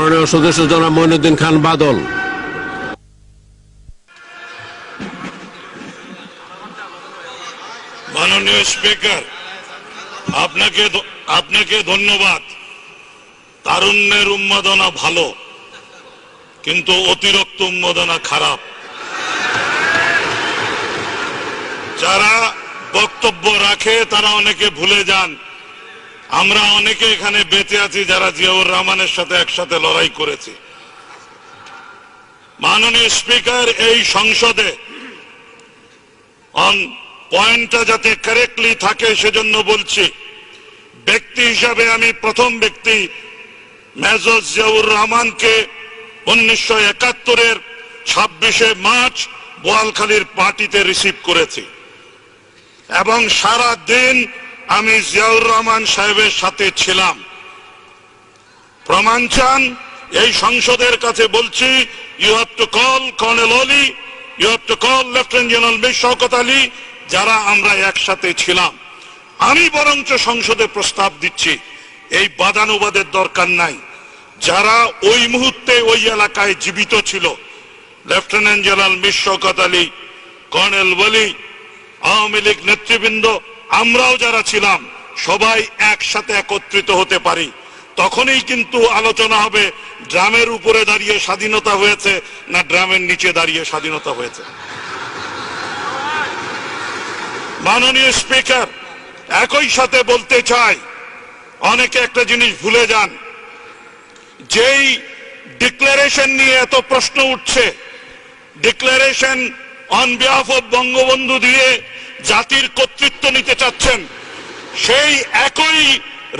মাননীয় সদস্য জনাব মঈনুদ্দিন খান বাদল। মাননীয় স্পিকার, আপনাকে ধন্যবাদ। তারুণ্যের উন্মাদনা ভালো, কিন্তু অতিরিক্ত উন্মাদনা খারাপ। যারা বক্তব্য রাখে তারা অনেকে ভুলে যান আমরা অনেকে এখানে বেঁচে আছি যারা জিয়াউর রহমানের সাথে একসাথে লড়াই করেছি। মাননীয় স্পিকার, এই সংসদে পয়েন্টটা যাতে কারেক্টলি থাকে সেজন্য বলছি, ব্যক্তি হিসাবে আমি প্রথম ব্যক্তি মেজর জিয়াউর রহমানকে 1971-এর 26শে মার্চ বোয়ালখালীর পার্টিতে রিসিভ করেছি এবং সারা দিন আমি জিয়াউর রহমান সাহেবের সাথে ছিলাম। প্রমাণ চান? এই সংসদের কাছে বলছি, you have to call colonel Oli, you have to call lieutenant general Mir Shawkat Ali, যারা আমরা একসাথে ছিলাম। আমি বরঞ্চ সংসদে প্রস্তাব দিচ্ছি, এই বাদানুবাদের দরকার নাই। যারা ওই মুহূর্তে ওই এলাকায় জীবিত ছিল, lieutenant general Mir Shawkat Ali, colonel Oli, Awami League নেতৃবৃন্দ, আমরাও যারা ছিলাম, সবাই একসাথে একত্রিত হতে পারি। তখনই কিন্তু আলোচনা হবে ড্রামের উপরে দাঁড়িয়ে স্বাধীনতা হয়েছে না ড্রামের নিচে দাঁড়িয়ে স্বাধীনতা হয়েছে। মাননীয় স্পিকার, একই সাথে বলতে চাই, অনেকে একটা জিনিস ভুলে যান, যেই ডিক্লারেশন নিয়ে এত প্রশ্ন উঠছে, declaration on behalf of Bangabandhu দিয়ে জাতির কর্তৃত্ব নিতে চাচ্ছেন, সেই একই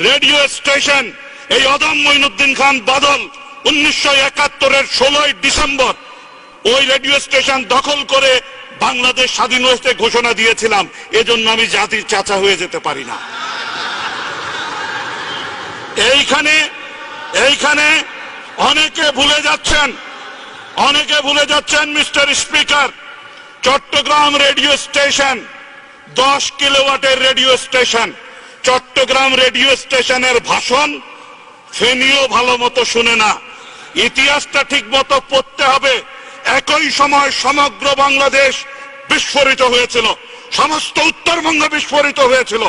রেডিও স্টেশন এই অদম মঈনুদ্দিন খান বাদল 1971-এর 16ই ডিসেম্বর ওই রেডিও স্টেশন দখল করে বাংলাদেশ স্বাধীন হয়েছে ঘোষণা দিয়েছিলাম। এজন্য আমি জাতির চাচা হয়ে যেতে পারি না। এইখানে অনেকে ভুলে যাচ্ছেন Mister Speaker, Chittagong radio station 10 কিলোওয়াটের রেডিও স্টেশন। চট্টগ্রাম রেডিও স্টেশনের ভাষণ ফেনীও ভালো মতো শুনে না। ইতিহাসটা ঠিক মতো পড়তে হবে। একই সময় সমগ্র বাংলাদেশ বিস্ফোরিত হয়েছিল, সমস্ত উত্তরবঙ্গ বিস্ফোরিত হয়েছিল।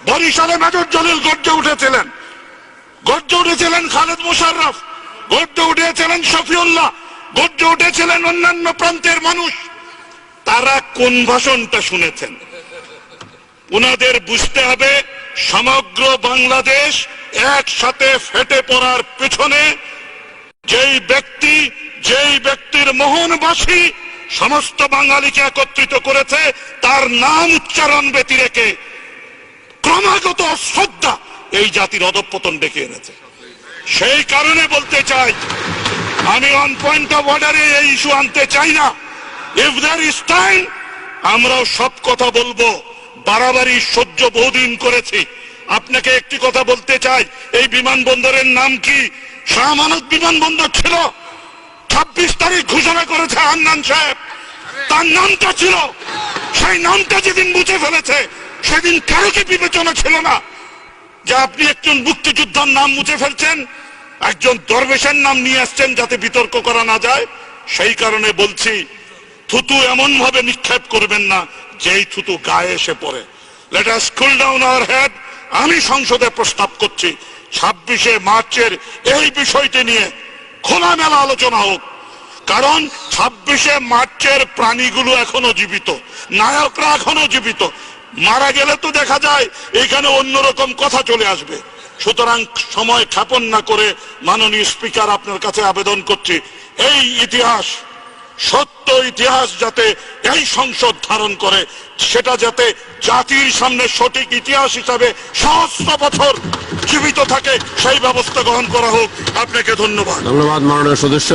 বরিশালে মেজর জলিল গর্জে উঠেছিলেন খালেদ মোশাররফ, গর্জে উঠেছিলেন শফিউল্লাহ, গর্জে উঠেছিলেন অন্যান্য প্রান্তের মানুষ। তারা কোন ভাষণটা শুনেছেন? উনাদের বুঝতে হবে, সমগ্র বাংলাদেশ একসাথে ফেটে পড়ার পেছনে যেই ব্যক্তির মোহনবাসী সমস্ত বাঙালিকে একত্রিত করেছে, তার নাম উচ্চারণ ব্যতি রেখে ক্রমাগত শ্রদ্ধা এই জাতির অধঃপতন ডেকে এনেছে। সেই কারণে বলতে চাই, আমি অন পয়েন্ট অফ অর্ডারে এই ইস্যু আনতে চাই না। ইফ দেয়ার ইজ টাইম, আমরাও সব কথা বলবো। বাড়াবাড়ি সহ্য বহুদিন করেছি। আপনাকে একটি কথা বলতে চাই, এই বিমানবন্দরের নাম কি? শাহ আমানত বিমানবন্দর ছিল। 26 তারিখ ঘোষণা করেছে হান্নান সাহেব, তার নামটা ছিল। সেই নামটা যেদিন মুছে ফেলেছে, সেদিন কারো কি বিবেচনা ছিল না যে আপনি একজন মুক্তিযোদ্ধার নাম মুছে ফেলছেন, একজন দরবেশের নাম নিয়ে আসছেন যাতে বিতর্ক করা না যায়? সেই কারণে বলছি, থুতু এমন ভাবে নিক্ষেপ করবেন না যেই থুতু গায়ে এসে পড়ে। Let us cool down our head. আমি সংসদে প্রস্তাব করছি, 26শে মার্চের এই বিষয়টি নিয়ে খোলামেলা আলোচনা হোক। কারণ 26শে মার্চের প্রাণীগুলো এখনো জীবিত, নায়করা এখনো জীবিত। মারা গেলে তো দেখা যায় এখানে অন্যরকম কথা চলে আসবে। সুতরাং সময় ক্ষেপণ না করে মাননীয় স্পিকার আপনার কাছে আবেদন করছি, এই ইতিহাস, সত্য ইতিহাস যাতে এই সংসদ ধারণ করে, সেটা যাতে জাতির সামনে সঠিক ইতিহাস হিসাবে সহস্র বছর জীবিত থাকে, সেই ব্যবস্থা গ্রহণ করা হোক। আপনাকে ধন্যবাদ। মাননীয় সদস্য।